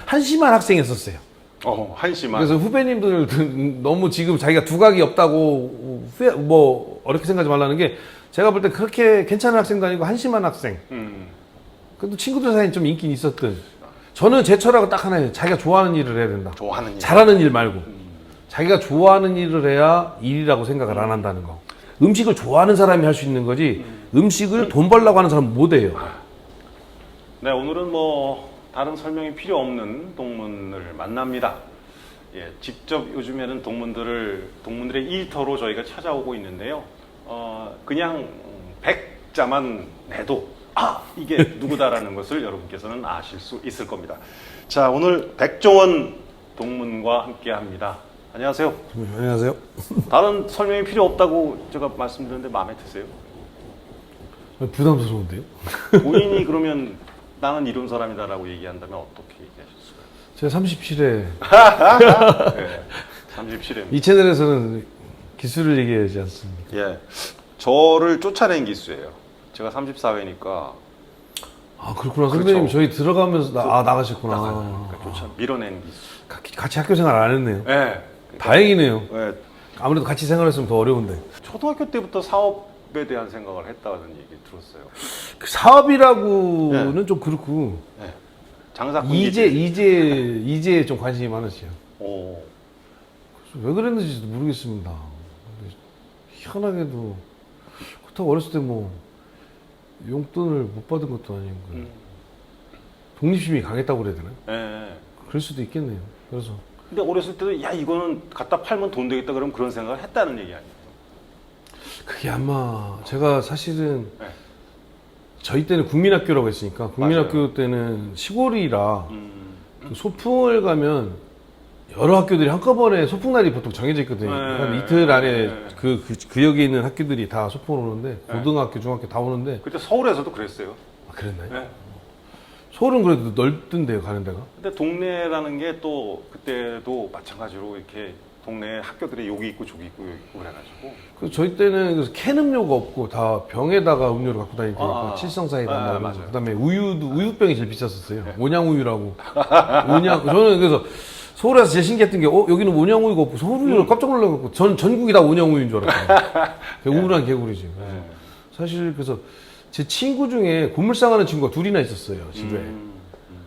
한심한 학생이었어요. 한심한. 그래서 후배님들 너무 지금 자기가 두각이 없다고 뭐 어렵게 생각하지 말라는 게 제가 볼 때 그렇게 괜찮은 학생도 아니고 한심한 학생. 그래도 친구들 사이에 좀 인기 있었던. 저는 제 철학은 딱 하나예요. 자기가 좋아하는 일을 해야 된다. 좋아하는 일. 잘하는 일 말고. 자기가 좋아하는 일을 해야 일이라고 생각을 안 한다는 거. 음식을 좋아하는 사람이 할 수 있는 거지 음식을 돈 벌려고 하는 사람은 못 해요. 네, 오늘은 뭐 다른 설명이 필요 없는 동문을 만납니다. 예, 직접 요즘에는 동문들의 일터로 저희가 찾아오고 있는데요. 그냥 백자만 내도 이게 누구다라는 것을 여러분께서는 아실 수 있을 겁니다. 자, 오늘 백종원 동문과 함께합니다. 안녕하세요. 안녕하세요. 다른 설명이 필요 없다고 제가 말씀드렸는데 마음에 드세요? 부담스러운데요? 본인이 그러면 나는 이런 사람이다라고 얘기한다면 어떻게 얘기하셨을까요? 제가 37회 네, 37회. 이 채널에서는 기수를 얘기하지 않습니다. 예, 저를 쫓아낸 기수예요. 제가 34회니까. 아 그렇구나. 그렇죠. 선배님 저희 들어가면서 나가셨구나. 그러니까 밀어낸 기수. 같이 학교 생활 안 했네요. 예. 다행이네요. 예. 아무래도 같이 생활했으면 더 어려운데. 초등학교 때부터 사업에 대한 생각을 했다는 얘기 들었어요. 그 사업이라고는 좀 그렇고 예. 장사꾼. 이제 좀 관심이 많으시죠. 오. 왜 그랬는지도 모르겠습니다. 근데 희한하게도 그렇다고 어렸을 때 뭐 용돈을 못 받은 것도 아니고 독립심이 강했다고 그래야 되나? 예. 그럴 수도 있겠네요. 그래서 근데 어렸을 때도 야 이거는 갖다 팔면 돈 되겠다 그럼 그런 생각을 했다는 얘기 아니에요? 그게 아마 제가 사실은 네. 저희 때는 국민학교라고 했으니까 국민학교 때는 시골이라 그 소풍을 가면 여러 학교들이 한꺼번에 소풍날이 보통 정해져 있거든요. 한 이틀 안에 그 지역에 있는 학교들이 다 소풍을 오는데 고등학교, 중학교 다 오는데. 그때 서울에서도 그랬어요. 아, 그랬나요? 네. 서울은 그래도 넓던데요, 가는 데가? 근데 동네라는 게 또 그때도 마찬가지로 이렇게 동네 학교들이 여기 있고 저기 있고 여기 있고 그래가지고. 그 저희 때는 그래서 캔 음료가 없고 다 병에다가 음료를 갖고 다니니까 칠성사이다 나오고 그다음에 우유병이 제일 비쌌었어요. 네. 온양우유라고. 저는 그래서 서울에서 제일 신기했던 게 여기는 온양우유가 없고 서울우유를 깜짝 놀라갖고 전 전국이 다 온양우유인 줄 알았어요. 우울한 개구리지. 그래서 사실 그래서 제 친구 중에 고물상 하는 친구가 둘이나 있었어요, 집에.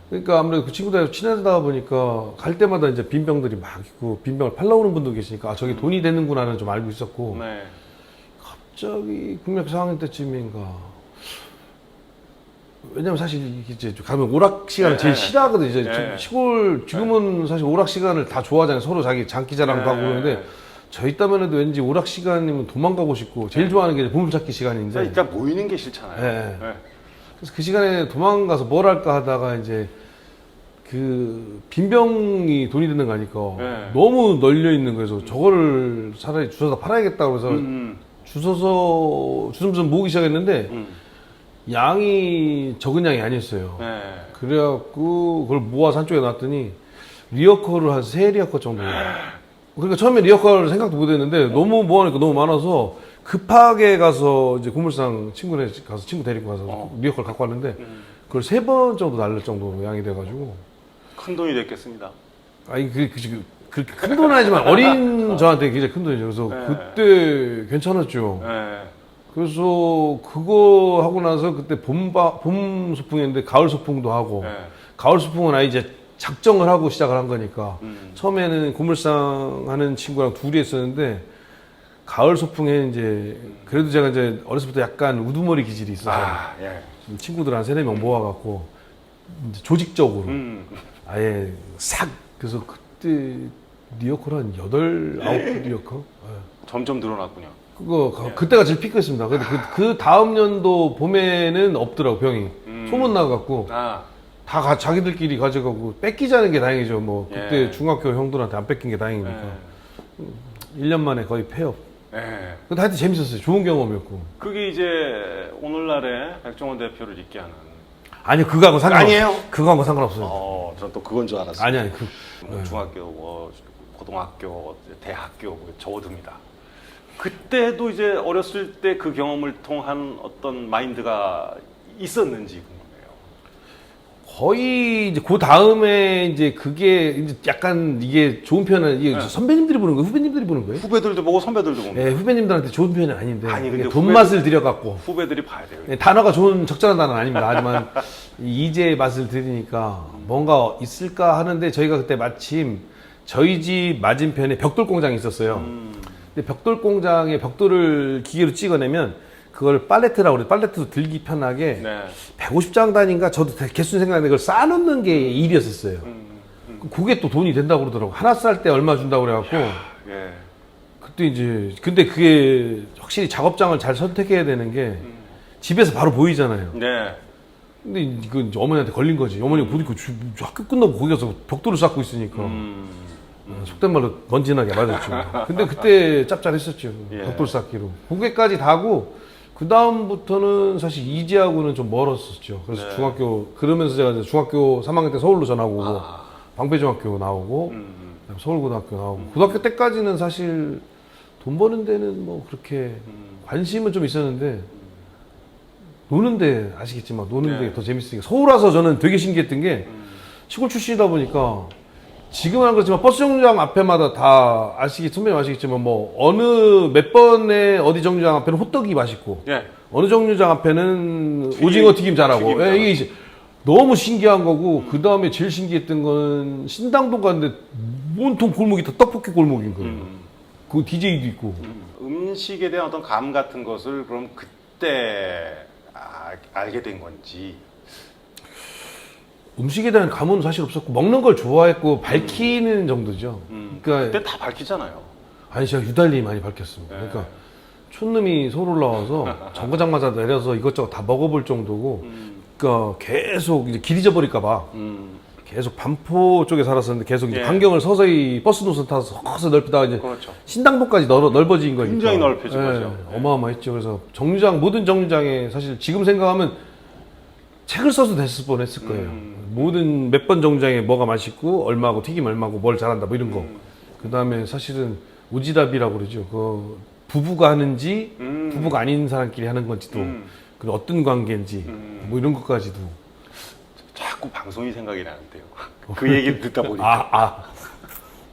그러니까 아무래도 그 친구들 친하다 보니까 갈 때마다 이제 빈병들이 막 있고 빈병을 팔러 오는 분도 계시니까 아, 저게 돈이 되는구나는 좀 알고 있었고. 네. 갑자기 국민학교 4학년 때쯤인가. 왜냐면 사실 이제 가면 오락 시간을 제일 싫어하거든요. 이제 시골 지금은 사실 오락 시간을 다 좋아하잖아요. 서로 자기 장기자랑도 하고 그러는데 저 있다면 해도 왠지 오락 시간이면 도망가고 싶고 제일 좋아하는 게 보물찾기 시간인데. 그러니까 모이는 게 싫잖아요. 네. 그래서 그 시간에 도망가서 뭘 할까 하다가 이제 그 빈병이 돈이 되는 거 아니까 너무 널려 있는 거여서 저거를 차라리 주워서 팔아야겠다고 해서 주워서 모으기 시작했는데 양이 적은 양이 아니었어요. 그래갖고 그걸 모아서 한쪽에 놨더니 리어커를 한 3리어커 정도. 그러니까 처음에 리어커를 생각도 못 했는데 너무 모아니까 너무 많아서 급하게 가서 이제 고물상 친구네 가서 친구 데리고 가서 리어커를 갖고 왔는데 그걸 3번 정도 날릴 정도 양이 돼가지고 큰 돈이 됐겠습니다. 아니 그렇게 큰 돈은 아니지만 어린 저한테 굉장히 큰 돈이죠. 그래서 그때 괜찮았죠. 그래서 그거 하고 나서 그때 봄 소풍이었는데 가을 소풍도 하고 가을 소풍은 아예 이제 작정을 하고 시작을 한 거니까 처음에는 고물상 하는 친구랑 둘이 했었는데 가을 소풍에 이제 그래도 제가 이제 어렸을 때부터 약간 우두머리 기질이 있어서 친구들 한 3-4명 모아갖고 이제 조직적으로 아예 싹 그래서 그때 리어커를 한 8-9리어커 점점 늘어났군요. 그때가 제일 피크였습니다. 근데 그 다음 연도 봄에는 없더라고 병이 소문 나갖고 다 자기들끼리 가져가고 뺏기자는 게 다행이죠. 뭐 그때 중학교 형들한테 안 뺏긴 게 다행이니까 1년 만에 거의 폐업. 근데 하여튼 재밌었어요. 좋은 경험이었고. 그게 이제 오늘날의 백종원 대표를 있게 하는. 아니요, 그거하고 상관없어요. 아니에요? 그거하고 상관없어요. 전 또 그건 줄 알았어요. 아니 중학교, 고등학교, 대학교 접어듭니다. 그때도 이제 어렸을 때 그 경험을 통한 어떤 마인드가 있었는지 궁금해요. 거의 이제 그 다음에 이제 그게 이제 약간 이게 좋은 표현은 이게 선배님들이 보는 거예요? 후배님들이 보는 거예요? 후배들도 보고 선배들도 보고. 네, 후배님들한테 좋은 표현은 아닌데 아니, 근데 이게 돈 맛을 들여갖고 후배들이 봐야 돼요. 네, 단어가 좋은 적절한 단어는 아닙니다. 하지만 이 이제의 맛을 들으니까 뭔가 있을까 하는데 저희가 그때 마침 저희 집 맞은편에 벽돌 공장이 있었어요. 근데 벽돌 공장에 벽돌을 기계로 찍어내면 그걸 팔레트라고 그래요. 팔레트도 들기 편하게 네. 150장 단위인가 저도 개수 생각나는데 그걸 쌓아놓는 게 일이었었어요. 그게 또 돈이 된다고 그러더라고. 하나 쌀 때 얼마 준다고 그래갖고 예. 그때 이제 근데 그게 확실히 작업장을 잘 선택해야 되는 게 집에서 바로 보이잖아요. 네. 근데 이거 이제 어머니한테 걸린 거지. 어머니가 보니까 학교 끝나고 거기 가서 벽돌을 쌓고 있으니까 속된 말로 먼지나게 맞았죠. 근데 그때 짭짤했었죠. 예. 벽돌 쌓기로. 그게까지 다고 그 다음부터는 사실 이제하고는 좀 멀었었죠. 그래서 네. 중학교 그러면서 제가 이제 중학교 3학년 때 서울로 전학 오고 방배중학교 나오고 그다음에 서울고등학교 나오고 고등학교 때까지는 사실 돈 버는 데는 뭐 그렇게 관심은 좀 있었는데 노는데 아시겠지만 노는 게 네. 더 재밌으니까 서울 와서 저는 되게 신기했던 게 시골 출신이다 보니까 지금은 그렇지만 버스 정류장 앞에마다 다 선배님 아시겠지만 뭐 어느 몇 번에 어디 정류장 앞에는 호떡이 맛있고 예. 어느 정류장 앞에는 오징어 튀김 잘하고 튀김 예, 이게 이제 너무 신기한 거고 그 다음에 제일 신기했던 건 신당동 갔는데 온통 골목이 다 떡볶이 골목인 거예요. 그 DJ도 있고. 음식에 대한 어떤 감 같은 것을 그럼 그때 알게 된 건지. 음식에 대한 감은 사실 없었고 먹는 걸 좋아했고 밝히는 정도죠. 그러니까 그때 다 밝히잖아요. 아니 제가 유달리 많이 밝혔습니다. 네. 그러니까 촌놈이 서울 올라와서 정거장마다 내려서 이것저것 다 먹어볼 정도고, 그러니까 계속 이제 길 잊어버릴까봐 계속 반포 쪽에 살았었는데 계속 이제 예. 반경을 서서히 버스 노선 타서 서서 넓히다가 이제 그렇죠. 신당동까지 넓어진 거니까 굉장히 넓혀진 거죠. 예. 어마어마했죠. 그래서 정류장 모든 정류장에 사실 지금 생각하면 책을 써서 됐을 뻔했을 거예요. 모든 몇 번 정류장에 뭐가 맛있고 얼마고 튀김 얼마고 뭘 잘한다 뭐 이런 거. 그 다음에 사실은 오지랖이라고 그러죠. 그 부부가 하는지 부부가 아닌 사람끼리 하는 건지도 그리고 어떤 관계인지 뭐 이런 것까지도. 자꾸 방송이 생각이 나는데요. 그 얘기를 듣다 보니까.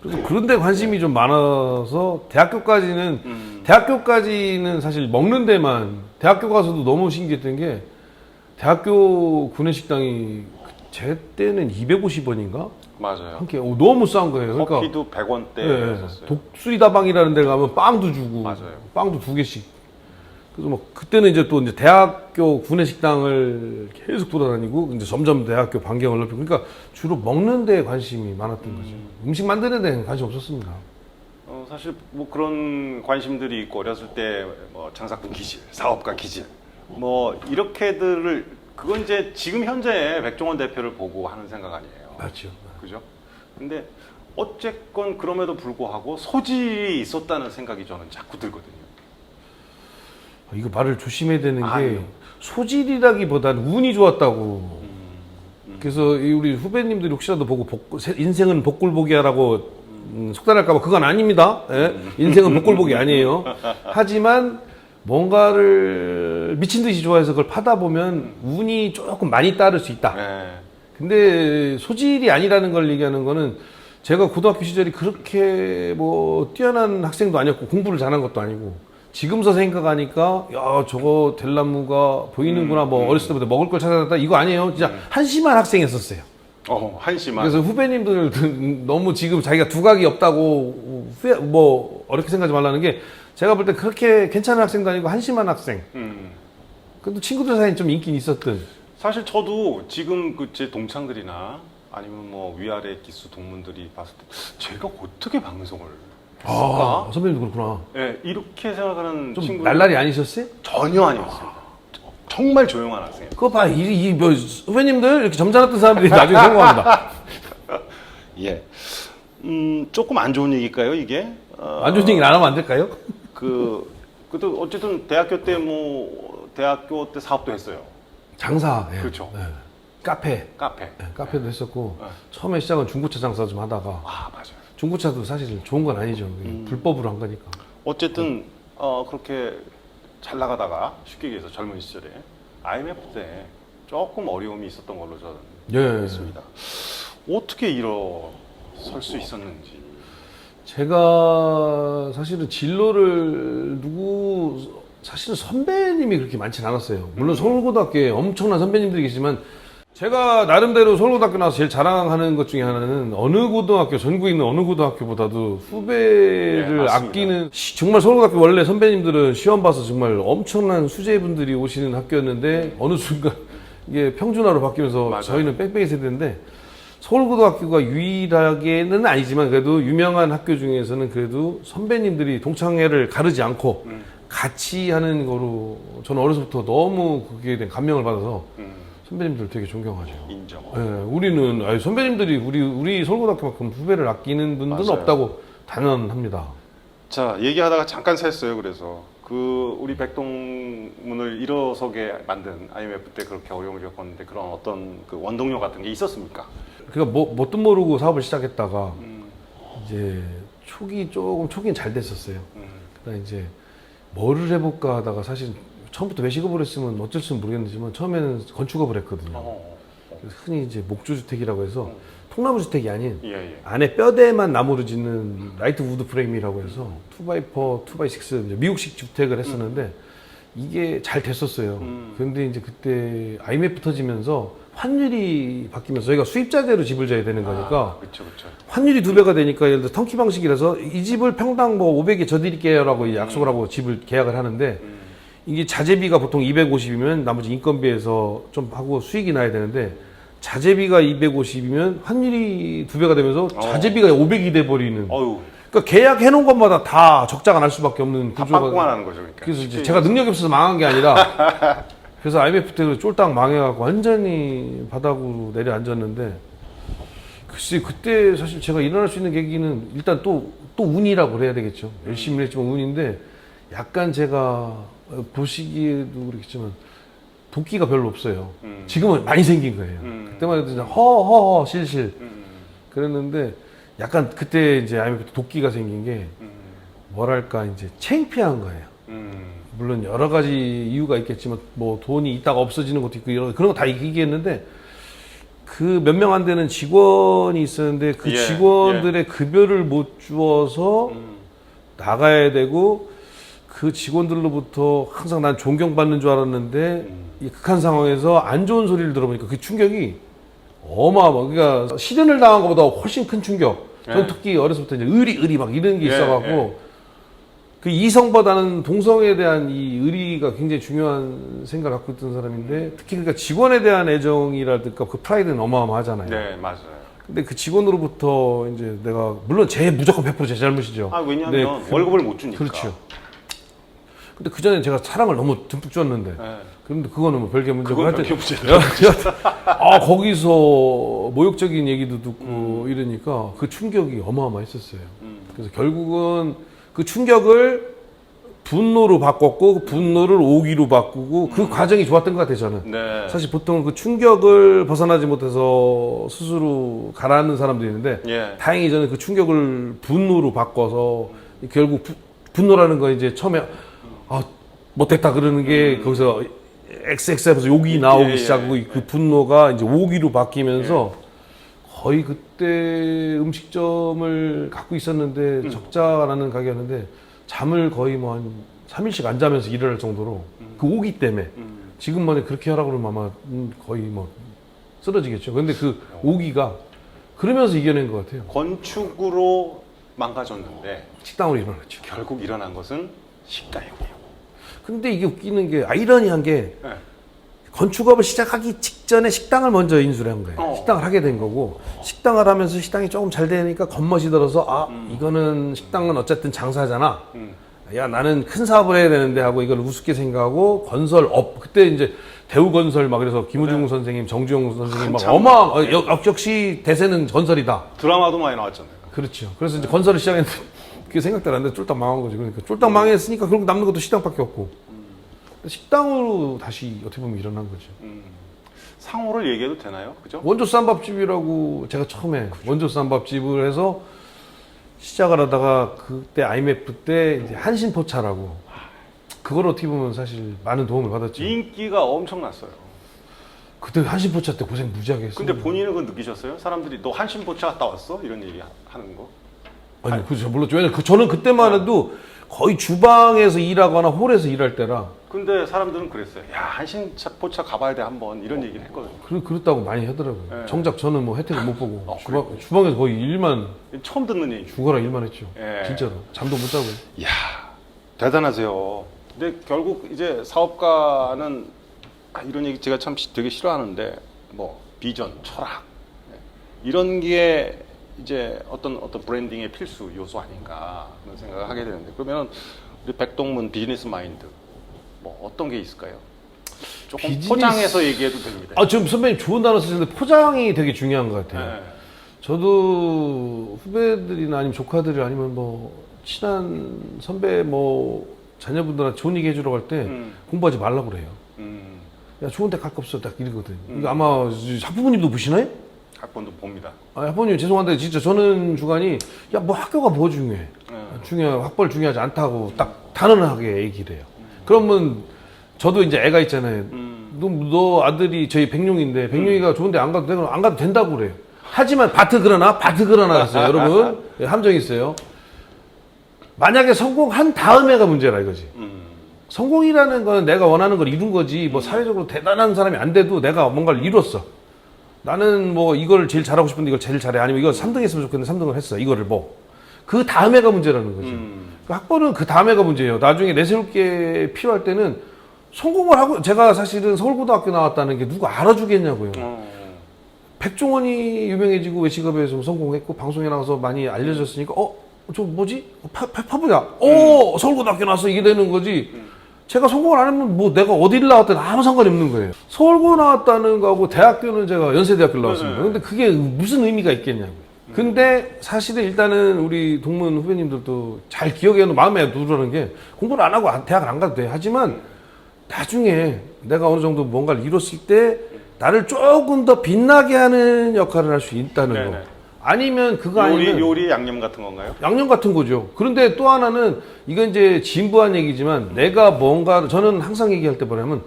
그래서 그런데 관심이 좀 많아서 대학교까지는 사실 먹는 데만 대학교 가서도 너무 신기했던 게 대학교 구내식당이 제 때는 250원인가? 맞아요. 한 끼. 너무 싼 거예요. 그러니까 커피도 100원대였었어요. 독수리다방이라는 데 가면 빵도 주고 맞아요. 빵도 2개씩. 그래서 뭐 그때는 이제 또 이제 대학교 구내식당을 계속 돌아다니고 이제 점점 대학교 반경을 넓히고 그러니까 주로 먹는 데에 관심이 많았던 거죠. 음식 만드는 데는 관심 없었습니다. 사실 뭐 그런 관심들이 있고 어렸을 때 뭐 장사꾼 기질, 사업가 기질 뭐 이렇게들을 그건 이제 지금 현재의 백종원 대표를 보고 하는 생각 아니에요. 맞죠. 그죠? 근데 어쨌건 그럼에도 불구하고 소질이 있었다는 생각이 저는 자꾸 들거든요. 이거 말을 조심해야 되는 게 아니요. 소질이라기보다는 운이 좋았다고. 그래서 우리 후배님들이 혹시라도 보고 인생은 복골복이야라고 속단할까봐 그건 아닙니다. 예? 인생은 복골복이 아니에요. 하지만 뭔가를 미친 듯이 좋아해서 그걸 파다 보면 운이 조금 많이 따를 수 있다. 네. 근데 소질이 아니라는 걸 얘기하는 거는 제가 고등학교 시절이 그렇게 뭐 뛰어난 학생도 아니었고 공부를 잘한 것도 아니고 지금서 생각하니까 야 저거 델나무가 보이는구나 뭐 어렸을 때부터 먹을 걸 찾아냈다 이거 아니에요. 진짜 한심한 학생이었었어요. 한심한. 그래서 후배님들 너무 지금 자기가 두각이 없다고 뭐 어렵게 생각하지 말라는 게 제가 볼 때 그렇게 괜찮은 학생도 아니고 한심한 학생. 그래도 친구들 사이에 좀 인기는 있었던. 사실 저도 지금 그 제 동창들이나 아니면 뭐 위아래 기수 동문들이 봤을 때 제가 어떻게 방송을 했을까? 선배님도 그렇구나. 네, 이렇게 생각하는 좀 친구들 날라리 아니셨어요? 전혀 아니었어요. 정말 조용한 학생이에요. 그거 봐, 뭐 후배님들 이렇게 점잖았던 사람들이 나중에 성공합니다. 예. 조금 안 좋은 얘기일까요, 이게? 안 좋은 얘기는 안 하면 안 될까요? 그래도 어쨌든 대학교 때 사업도 했어요. 장사. 예. 그렇죠. 예. 카페. 카페. 카페도 했었고 네. 처음에 시작은 중고차 장사 좀 하다가 맞아요. 중고차도 사실 좋은 건 아니죠. 불법으로 한 거니까. 어쨌든 그렇게 잘 나가다가 쉽게 얘기해서 젊은 시절에 IMF 때 조금 어려움이 있었던 걸로 저는 예. 있습니다. 어떻게 일어설 수 있었는지. 제가 사실은 사실은 선배님이 그렇게 많지는 않았어요. 물론 서울고등학교에 엄청난 선배님들이 계시지만 제가 나름대로 서울고등학교 나와서 제일 자랑하는 것 중에 하나는 전국에 있는 어느 고등학교보다도 후배를 네, 맞습니다. 아끼는 정말 서울고등학교 원래 선배님들은 시험 봐서 정말 엄청난 수재분들이 오시는 학교였는데 어느 순간 이게 평준화로 바뀌면서 맞아요. 저희는 뺑뺑이 세대인데 서울고등학교가 유일하게는 아니지만 그래도 유명한 학교 중에서는 그래도 선배님들이 동창회를 가르지 않고 같이 하는 거로 저는 어려서부터 너무 그게 된 감명을 받아서 선배님들 되게 존경하죠. 인정. 예, 우리는 선배님들이 우리 서울고등학교만큼 후배를 아끼는 분들은 맞아요. 없다고 단언합니다. 자, 얘기하다가 잠깐 샜어요. 그래서 우리 백동문을 일어서게 만든 IMF 때 그렇게 어려움을 겪었는데 그런 어떤 그 원동력 같은 게 있었습니까? 그러니까 뭣도 모르고 사업을 시작했다가 이제 초기는 잘 됐었어요. 그다음 이제 뭐를 해볼까 하다가 사실 처음부터 외식업을 했으면 어쩔지는 모르겠지만 처음에는 건축업을 했거든요. 그래서 흔히 이제 목조주택이라고 해서 통나무 주택이 아닌 예. 안에 뼈대만 나무로 짓는 라이트 우드 프레임이라고 해서 2x4, 2x6 미국식 주택을 했었는데 이게 잘 됐었어요. 그런데 이제 그때 IMF 터지면서 환율이 바뀌면서 저희가 수입자재로 집을 져야 되는 거니까 그렇죠. 환율이 2배가 되니까 예를 들어 턴키 방식이라서 이 집을 평당 뭐 500에 져드릴게요라고 약속을 하고 집을 계약을 하는데 이게 자재비가 보통 250이면 나머지 인건비에서 좀 하고 수익이 나야 되는데 자재비가 250이면 환율이 2배가 되면서 자재비가 500이 돼버리는. 어유. 그러니까 계약해 놓은 것마다 다 적자가 날 수밖에 없는 다 구조가. 빠꾸만 하는 거죠. 그러니까. 그래서 이제 제가 능력이 없어서 망한 게 아니라 그래서 IMF 때 쫄딱 망해갖고 완전히 바닥으로 내려앉았는데 글쎄 그때 사실 제가 일어날 수 있는 계기는 일단 또 운이라고 그래야 되겠죠. 열심히 했지만 운인데 약간 제가 보시기에도 그렇겠지만 도끼가 별로 없어요. 지금은 많이 생긴 거예요. 그때만 해도 그냥 허허허 실실 그랬는데 약간 그때 이제 IMF 때 도끼가 생긴 게 뭐랄까 이제 창피한 거예요. 물론 여러 가지 이유가 있겠지만 뭐 돈이 있다가 없어지는 것도 있고 그런 거 다 얘기했는데 그 몇 명 안 되는 직원이 있었는데 그 직원들의 급여를 못 주어서 나가야 되고 그 직원들로부터 항상 난 존경받는 줄 알았는데 이 극한 상황에서 안 좋은 소리를 들어보니까 그 충격이 그러니까 실현을 당한 것보다 훨씬 큰 충격. 전 특히 어렸을 때부터 이제 의리 막 이런 게 있어갖고 그 이성보다는 동성에 대한 이 의리가 굉장히 중요한 생각을 갖고 있던 사람인데 특히 그러니까 직원에 대한 애정이라든가 그 프라이드는 어마어마하잖아요. 네, 맞아요. 근데 그 직원으로부터 이제 내가 물론 무조건 100% 제 잘못이죠. 왜냐하면 월급을 못 주니까. 그렇죠. 근데 그 전에 제가 사랑을 너무 듬뿍 줬는데. 그런데 그거는 뭐 별개 문제고. 그건 별개 문제죠. 거기서 모욕적인 얘기도 듣고 이러니까 그 충격이 어마어마했었어요. 그래서 결국은 그 충격을 분노로 바꿨고 그 분노를 오기로 바꾸고 그 과정이 좋았던 것 같아요, 저는. 네. 사실 보통 그 충격을 벗어나지 못해서 스스로 가라앉는 사람들이 있는데 다행히 저는 그 충격을 분노로 바꿔서 결국 분노라는 거 이제 처음에 못했다 그러는 게 거기서 XX하면서 욕이 나오기 시작하고 그 분노가 이제 오기로 바뀌면서 거의 그때 음식점을 갖고 있었는데 적자라는 가게였는데 잠을 거의 뭐 한 3일씩 안 자면서 일을 할 정도로 그 오기 때문에 지금만에 그렇게 하라고 그러면 아마 거의 뭐 쓰러지겠죠. 근데 그 오기가 그러면서 이겨낸 것 같아요. 건축으로 망가졌는데 식당으로 일어났죠. 결국 일어난 것은 식당이에요. 근데 이게 웃기는 게 아이러니한 게 건축업을 시작하기 직전에 식당을 먼저 인수를 한 거예요. 식당을 하게 된 거고 식당을 하면서 식당이 조금 잘 되니까 겉멋이 들어서 이거는 식당은 어쨌든 장사잖아. 야 나는 큰 사업을 해야 되는데 하고 이걸 우습게 생각하고 건설업 그때 이제 대우건설 막 그래서 김우중 선생님, 정주영 선생님 막 역시 대세는 건설이다. 드라마도 많이 나왔잖아요. 그렇죠. 그래서 이제 건설을 시작했는데 그게 생각대로 안 돼. 쫄딱 망한 거지. 그러니까 쫄딱 망했으니까 결국 남는 것도 식당밖에 없고. 식당으로 다시 어떻게 보면 일어난 거죠. 상호를 얘기해도 되나요? 그죠? 원조 쌈밥집이라고 제가 처음에 원조 쌈밥집을 해서 시작을 하다가 그때 IMF 때 이제 한신포차라고 그걸 어떻게 보면 사실 많은 도움을 받았죠. 인기가 엄청났어요. 그때 한신포차 때 고생 무지하게 했어요. 근데 본인은 그거 느끼셨어요? 사람들이 너 한신포차 갔다 왔어? 이런 얘기 하는 거? 아니, 그저 몰랐죠. 왜냐면 저는 그때만 해도 거의 주방에서 일하거나 홀에서 일할 때라. 근데 사람들은 그랬어요. 야, 한신포차 가봐야 돼 한번 이런 얘기를 했거든요. 그렇다고 많이 하더라고요. 네. 정작 저는 뭐 혜택을 못 보고 그래요? 주방에서 거의 일만 처음 듣는 얘기. 죽어라 일만 했죠. 예. 진짜로 잠도 못 자고. 이야, 대단하세요. 근데 결국 이제 사업가는 이런 얘기 제가 참 되게 싫어하는데 뭐 비전, 철학 이런 게 이제 어떤 브랜딩의 필수 요소 아닌가 그런 생각을 하게 되는데 그러면 우리 백동문 비즈니스 마인드 뭐 어떤 게 있을까요? 조금 포장해서 얘기해도 됩니다. 지금 선배님 좋은 단어 쓰시는데 포장이 되게 중요한 것 같아요. 네. 저도 후배들이나 아니면 조카들이 아니면 뭐 친한 선배 뭐 자녀분들한테 좋은 얘기 해주러 갈 때 공부하지 말라고 그래요. 야 좋은 데 갈 거 없어 딱 이러거든. 이거 아마 학부모님도 보시나요? 학번도 봅니다. 학부모님 죄송한데 진짜 저는 주관이 야 뭐 학교가 뭐 중요해. 학벌 중요하지 않다고 딱 단언하게 얘기를 해요. 그러면 저도 이제 애가 있잖아요. 너 아들이 저희 백룡인데 백룡이가 좋은데 안 가도 되고 안 가도 된다고 그래요. 하지만 바트 그러나 했어요. 여러분 함정이 있어요. 만약에 성공한 다음에가 문제라 이거지. 성공이라는 거는 내가 원하는 걸 이룬 거지 뭐 사회적으로 대단한 사람이 안 돼도 내가 뭔가를 이뤘어. 나는 뭐 이걸 제일 잘하고 싶은데 이걸 제일 잘해. 아니면 이거 3등 했으면 좋겠는데 3등을 했어. 이거를 뭐. 그 다음에가 문제라는 거지. 그 학벌은 그 다음에가 문제예요. 나중에 내세울 게 필요할 때는 성공을 하고, 제가 사실은 서울고등학교 나왔다는 게 누가 알아주겠냐고요. 백종원이 유명해지고 외식업에서 성공했고 방송에 나가서 많이 알려졌으니까 저 뭐지? 파보자. 서울고등학교 나왔어. 이게 되는 거지. 제가 성공을 안 하면 뭐 내가 어디를 나왔든 아무 상관이 없는 거예요. 서울고 나왔다는 거하고 대학교는 제가 연세대학교를 나왔습니다. 근데 그게 무슨 의미가 있겠냐고요. 근데 사실은 일단은 우리 동문 후배님들도 잘 기억해 놓은 마음에 두라는 게 공부를 안 하고 대학을 안 가도 돼. 하지만 나중에 내가 어느 정도 뭔가를 이뤘을 때 나를 조금 더 빛나게 하는 역할을 할 수 있다는 거. 아니면 그거 아니면 요리 양념 같은 건가요? 양념 같은 거죠. 그런데 또 하나는 이건 이제 진부한 얘기지만 내가 뭔가 저는 항상 얘기할 때 뭐냐면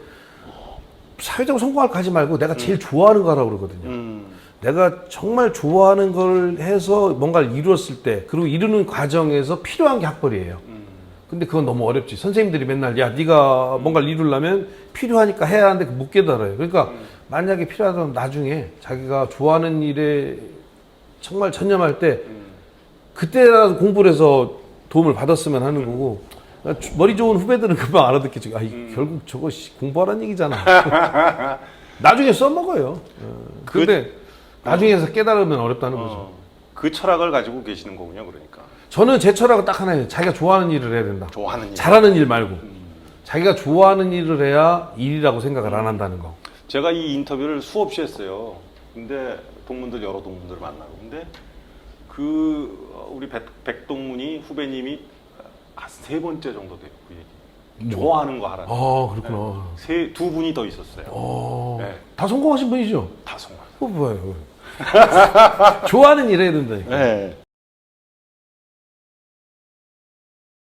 사회적으로 성공할 거 하지 말고 내가 제일 좋아하는 거 하라고 그러거든요. 내가 정말 좋아하는 걸 해서 뭔가를 이루었을 때 그리고 이루는 과정에서 필요한 게 학벌이에요. 근데 그건 너무 어렵지. 선생님들이 맨날 야 네가 뭔가를 이루려면 필요하니까 해야 하는데 못 깨달아요. 그러니까 만약에 필요하다면 나중에 자기가 좋아하는 일에 정말 전념할 때 그때라도 공부를 해서 도움을 받았으면 하는 거고 머리 좋은 후배들은 금방 알아듣겠지. 결국 저거 공부하라는 얘기잖아. 나중에 써먹어요. 근데 나중에서 깨달으면 어렵다는 거죠. 그 철학을 가지고 계시는 거군요, 그러니까. 저는 제 철학은 딱 하나예요. 자기가 좋아하는 일을 해야 된다. 좋아하는 일. 잘하는 일 말고. 자기가 좋아하는 일을 해야 일이라고 생각을 안 한다는 거. 제가 이 인터뷰를 수없이 했어요. 근데 여러 동문들을 만나고. 근데 우리 백동문이 후배님이 한 3번째 정도 돼요. 그 얘기. 좋아하는 거 하라. 그렇구나. 두 분이 더 있었어요. 네. 다 성공하신 분이죠? 다 성공. 봐요. 좋아하는 일 해야 된다니까. 네.